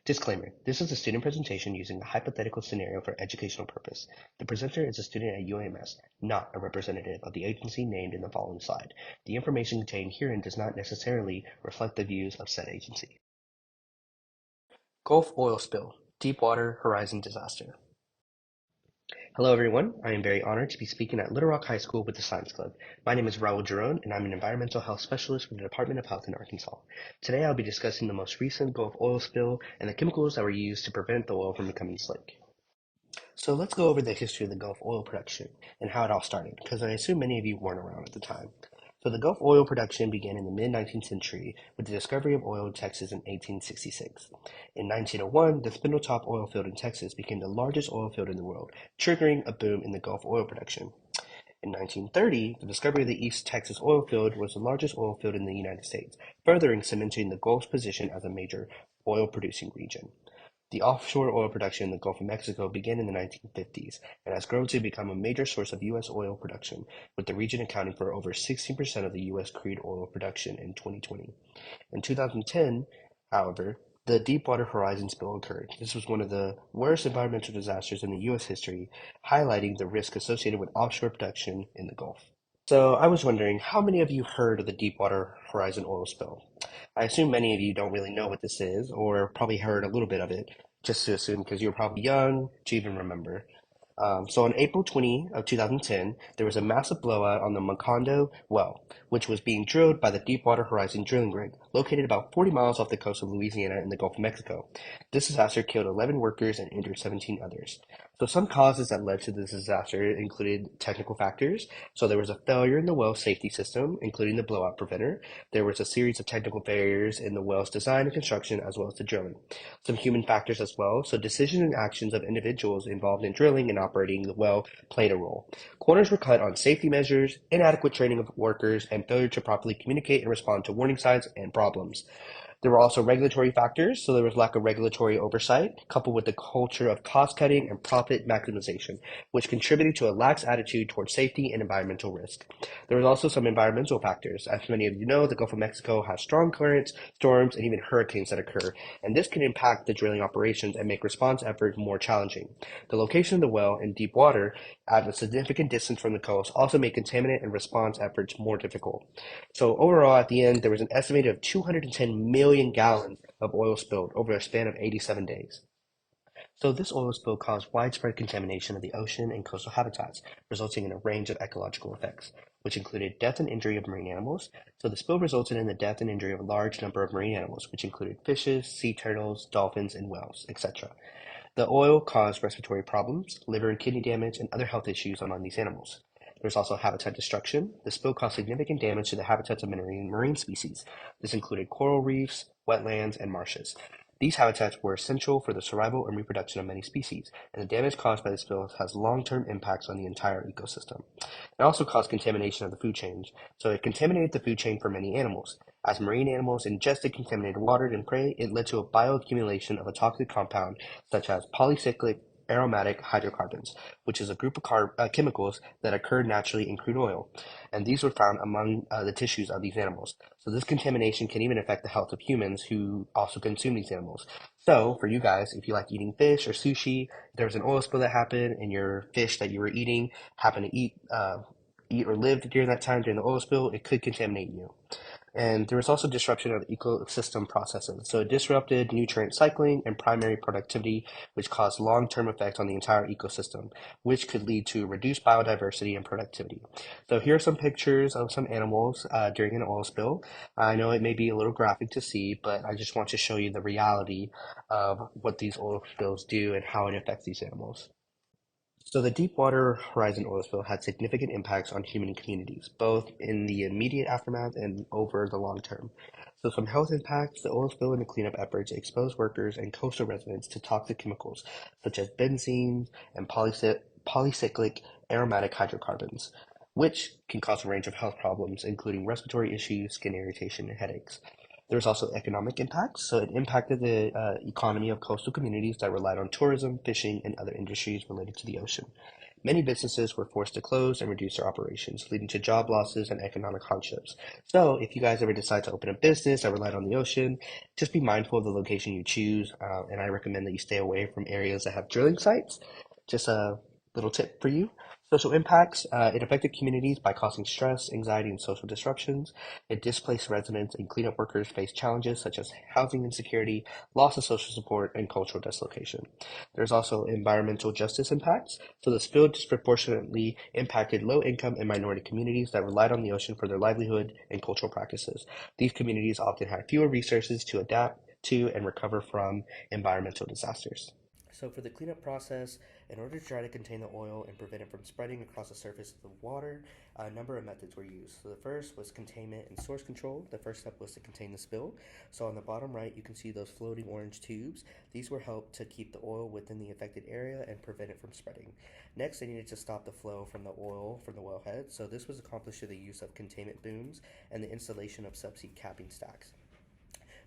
Disclaimer: This is a student presentation using a hypothetical scenario for educational purpose. The presenter is a student at UAMS, not a representative of the agency named in the following slide. The information contained herein does not necessarily reflect the views of said agency. Gulf oil spill, Deepwater Horizon disaster. Hello everyone, I am very honored to be speaking at Little Rock High School with the Science Club. My name is Raul Giron and I'm an environmental health specialist with the Department of Health in Arkansas. Today I'll be discussing the most recent Gulf oil spill and the chemicals that were used to prevent the oil from becoming slick. So let's go over the history of the Gulf oil production and how it all started, because I assume many of you weren't around at the time. So the Gulf oil production began in the mid-19th century with the discovery of oil in Texas in 1866. In 1901, the Spindletop oil field in Texas became the largest oil field in the world, triggering a boom in the Gulf oil production. In 1930, the discovery of the East Texas oil field was the largest oil field in the United States, furthering cementing the Gulf's position as a major oil-producing region. The offshore oil production in the Gulf of Mexico began in the 1950s and has grown to become a major source of U.S. oil production, with the region accounting for over 16% of the U.S. crude oil production in 2020. In 2010, however, the Deepwater Horizon spill occurred. This was one of the worst environmental disasters in the U.S. history, highlighting the risk associated with offshore production in the Gulf. So I was wondering, how many of you heard of the Deepwater Horizon oil spill? I assume many of you don't really know what this is, or probably heard a little bit of it, just to assume because you're probably young to even remember. So on April 20 of 2010, there was a massive blowout on the Macondo well, which was being drilled by the Deepwater Horizon drilling rig, located about 40 miles off the coast of Louisiana in the Gulf of Mexico. This disaster killed 11 workers and injured 17 others. So some causes that led to this disaster included technical factors. So there was a failure in the well safety system, including the blowout preventer. There was a series of technical failures in the well's design and construction, as well as the drilling. Some human factors as well. So decisions and actions of individuals involved in drilling and operating the well played a role. Corners were cut on safety measures, inadequate training of workers, and failure to properly communicate and respond to warning signs and problems. There were also regulatory factors, so there was lack of regulatory oversight, coupled with the culture of cost cutting and profit maximization, which contributed to a lax attitude towards safety and environmental risk. There was also some environmental factors. As many of you know, the Gulf of Mexico has strong currents, storms, and even hurricanes that occur, and this can impact the drilling operations and make response efforts more challenging. The location of the well in deep water at a significant distance from the coast also made contaminant and response efforts more difficult. So overall, at the end, there was an estimated of 210 million gallons of oil spilled over a span of 87 days. So this oil spill caused widespread contamination of the ocean and coastal habitats, resulting in a range of ecological effects, which included death and injury of marine animals. So the spill resulted in the death and injury of a large number of marine animals, which included fishes, sea turtles, dolphins, and whales, etc. The oil caused respiratory problems, liver and kidney damage, and other health issues among these animals. There's also habitat destruction. The spill caused significant damage to the habitats of marine species. This included coral reefs, wetlands, and marshes. These habitats were essential for the survival and reproduction of many species, and the damage caused by the spill has long-term impacts on the entire ecosystem. It also caused contamination of the food chain, so it contaminated the food chain for many animals. As marine animals ingested contaminated water and prey, it led to a bioaccumulation of a toxic compound such as polycyclic aromatic hydrocarbons, which is a group of chemicals that occur naturally in crude oil, and these were found among the tissues of these animals. So this contamination can even affect the health of humans who also consume these animals. So for you guys, if you like eating fish or sushi, there was an oil spill that happened and your fish that you were eating happened to eat or lived during that time during the oil spill, it could contaminate you. And there was also disruption of ecosystem processes. So it disrupted nutrient cycling and primary productivity, which caused long-term effects on the entire ecosystem, which could lead to reduced biodiversity and productivity. So here are some pictures of some animals during an oil spill. I know it may be a little graphic to see, but I just want to show you the reality of what these oil spills do and how it affects these animals. So the Deepwater Horizon oil spill had significant impacts on human communities, both in the immediate aftermath and over the long term. So some health impacts, the oil spill and the cleanup efforts exposed workers and coastal residents to toxic chemicals such as benzene and polycyclic aromatic hydrocarbons, which can cause a range of health problems, including respiratory issues, skin irritation, and headaches. There was also economic impacts, so it impacted the economy of coastal communities that relied on tourism, fishing, and other industries related to the ocean. Many businesses were forced to close and reduce their operations, leading to job losses and economic hardships. So, if you guys ever decide to open a business that relied on the ocean, just be mindful of the location you choose, and I recommend that you stay away from areas that have drilling sites. Just a little tip for you. Social impacts. It affected communities by causing stress, anxiety, and social disruptions. It displaced residents, and cleanup workers faced challenges such as housing insecurity, loss of social support, and cultural dislocation. There's also environmental justice impacts. So the spill disproportionately impacted low-income and minority communities that relied on the ocean for their livelihood and cultural practices. These communities often had fewer resources to adapt to and recover from environmental disasters. So for the cleanup process, in order to try to contain the oil and prevent it from spreading across the surface of the water, a number of methods were used. So the first was containment and source control. The first step was to contain the spill. So on the bottom right, you can see those floating orange tubes. These were helped to keep the oil within the affected area and prevent it from spreading. Next, they needed to stop the flow from the oil from the wellhead. So this was accomplished through the use of containment booms and the installation of subsea capping stacks.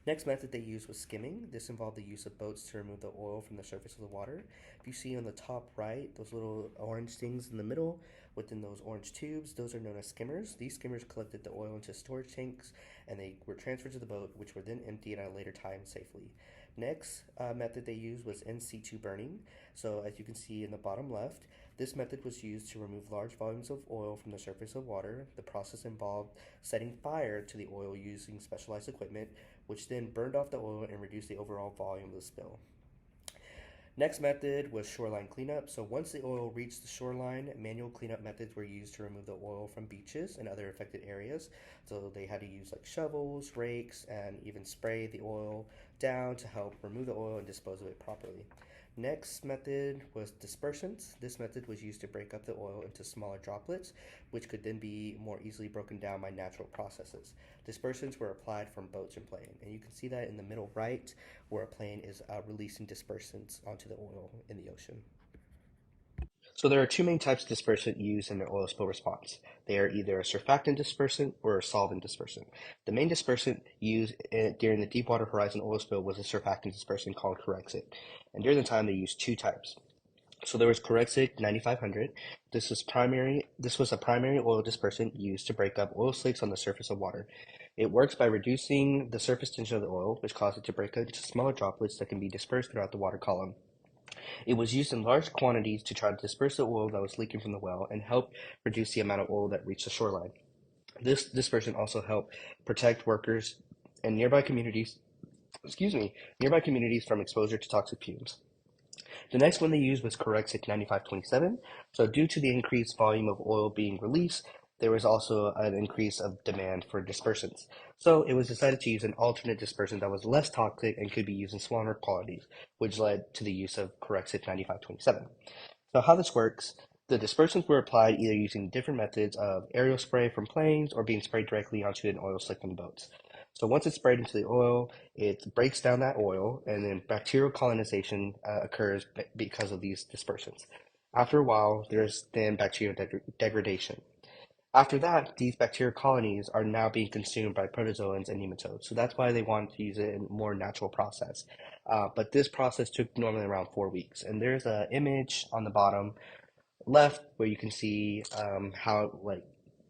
Next method they used was skimming. This involved the use of boats to remove the oil from the surface of the water. If you see on the top right, those little orange things in the middle within those orange tubes, those are known as skimmers. These skimmers collected the oil into storage tanks and they were transferred to the boat, which were then emptied at a later time safely. Next method they used was in situ burning. So as you can see in the bottom left, this method was used to remove large volumes of oil from the surface of water. The process involved setting fire to the oil using specialized equipment, which then burned off the oil and reduced the overall volume of the spill. Next method was shoreline cleanup. So once the oil reached the shoreline, manual cleanup methods were used to remove the oil from beaches and other affected areas. So they had to use like shovels, rakes, and even spray the oil down to help remove the oil and dispose of it properly. Next method was dispersants. This method was used to break up the oil into smaller droplets, which could then be more easily broken down by natural processes. Dispersants were applied from boats and plane, and you can see that in the middle right, where a plane is releasing dispersants onto the oil in the ocean. So there are two main types of dispersant used in the oil spill response. They are either a surfactant dispersant or a solvent dispersant. The main dispersant used during the Deepwater Horizon oil spill was a surfactant dispersant called Corexit. And during the time, they used two types. So there was Corexit 9500. This was a primary oil dispersant used to break up oil slicks on the surface of water. It works by reducing the surface tension of the oil, which causes it to break up into smaller droplets that can be dispersed throughout the water column. It was used in large quantities to try to disperse the oil that was leaking from the well and help reduce the amount of oil that reached the shoreline. This dispersion also helped protect workers and nearby communities from exposure to toxic fumes. The next one they used was Corexit 9527. So due to the increased volume of oil being released, there was also an increase of demand for dispersants. So it was decided to use an alternate dispersant that was less toxic and could be used in smaller quantities, which led to the use of Corexit 9527. So how this works, the dispersants were applied either using different methods of aerial spray from planes or being sprayed directly onto an oil slick from boats. So once it's sprayed into the oil, it breaks down that oil, and then bacterial colonization occurs because of these dispersants. After a while, there's then bacterial degradation. After that, these bacterial colonies are now being consumed by protozoans and nematodes. So that's why they wanted to use it in a more natural process. But this process took normally around 4 weeks. And there's an image on the bottom left where you can see how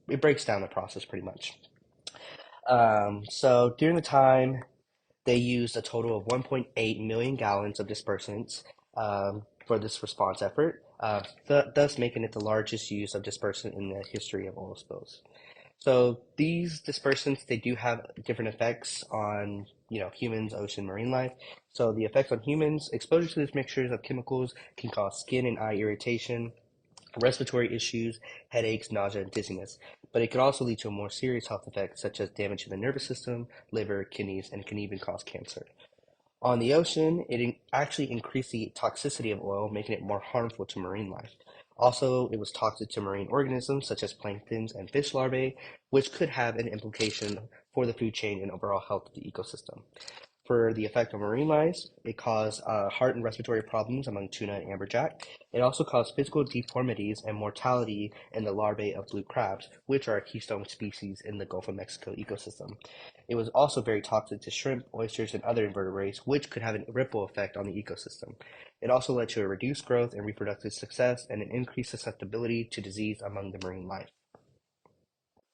it breaks down the process pretty much. So during the time, they used a total of 1.8 million gallons of dispersants for this response effort, thus making it the largest use of dispersant in the history of oil spills. So these dispersants, they do have different effects on, humans, ocean, marine life. So the effects on humans, exposure to these mixtures of chemicals can cause skin and eye irritation, respiratory issues, headaches, nausea, and dizziness. But it can also lead to a more serious health effects such as damage to the nervous system, liver, kidneys, and can even cause cancer. On the ocean, it actually increased the toxicity of oil, making it more harmful to marine life. Also, it was toxic to marine organisms such as planktons and fish larvae, which could have an implication for the food chain and overall health of the ecosystem. For the effect on marine life, it caused heart and respiratory problems among tuna and amberjack. It also caused physical deformities and mortality in the larvae of blue crabs, which are a keystone species in the Gulf of Mexico ecosystem. It was also very toxic to shrimp, oysters, and other invertebrates, which could have a ripple effect on the ecosystem. It also led to a reduced growth and reproductive success and an increased susceptibility to disease among the marine life.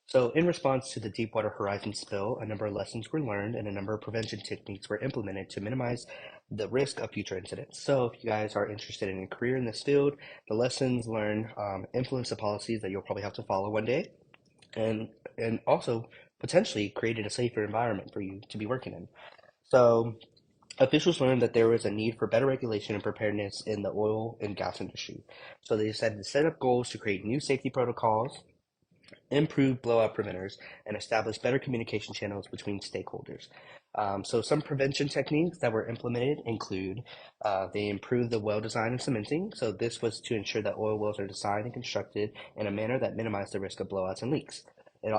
So, in response to the Deepwater Horizon spill, a number of lessons were learned and a number of prevention techniques were implemented to minimize the risk of future incidents. So, if you guys are interested in a career in this field, the lessons learned influence the policies that you'll probably have to follow one day, and also potentially created a safer environment for you to be working in. So, officials learned that there was a need for better regulation and preparedness in the oil and gas industry. So, they decided to set up goals to create new safety protocols, improve blowout preventers, and establish better communication channels between stakeholders. So some prevention techniques that were implemented include they improved the well design and cementing. So this was to ensure that oil wells are designed and constructed in a manner that minimized the risk of blowouts and leaks.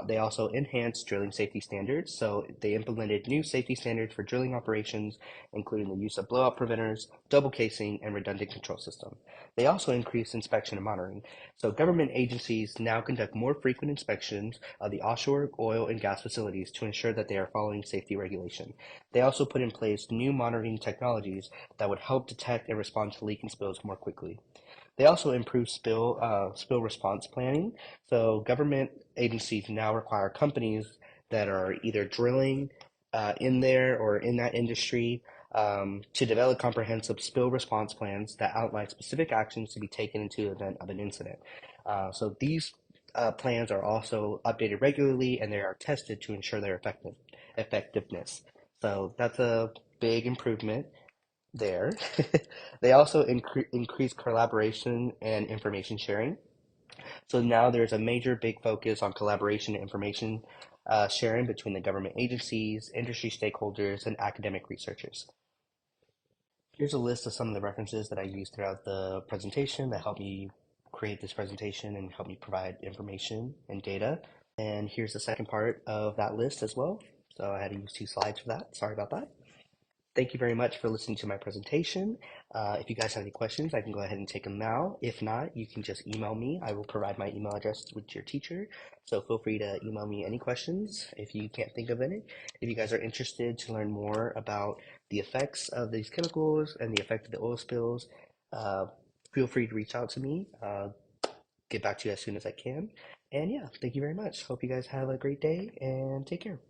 They also enhanced drilling safety standards. So they implemented new safety standards for drilling operations, including the use of blowout preventers, double casing, and redundant control system. They also increased inspection and monitoring. So government agencies now conduct more frequent inspections of the offshore oil and gas facilities to ensure that they are following safety regulation. They also put in place new monitoring technologies that would help detect and respond to leak and spills more quickly. They also improve spill response planning. So government agencies now require companies that are either drilling in there or in that industry to develop comprehensive spill response plans that outline specific actions to be taken into the event of an incident. So these plans are also updated regularly and they are tested to ensure their effectiveness. So that's a big improvement there. They also increase collaboration and information sharing. So now there's a major big focus on collaboration and information sharing between the government agencies, industry stakeholders, and academic researchers. Here's a list of some of the references that I used throughout the presentation that helped me create this presentation and help me provide information and data. And here's the second part of that list as well. So I had to use 2 slides for that. Sorry about that. Thank you very much for listening to my presentation. If you guys have any questions, I can go ahead and take them now. If not, you can just email me. I will provide my email address with your teacher. So feel free to email me any questions if you can't think of any. If you guys are interested to learn more about the effects of these chemicals and the effect of the oil spills, uh, feel free to reach out to me. Get back to you as soon as I can. And yeah, thank you very much. Hope you guys have a great day and take care.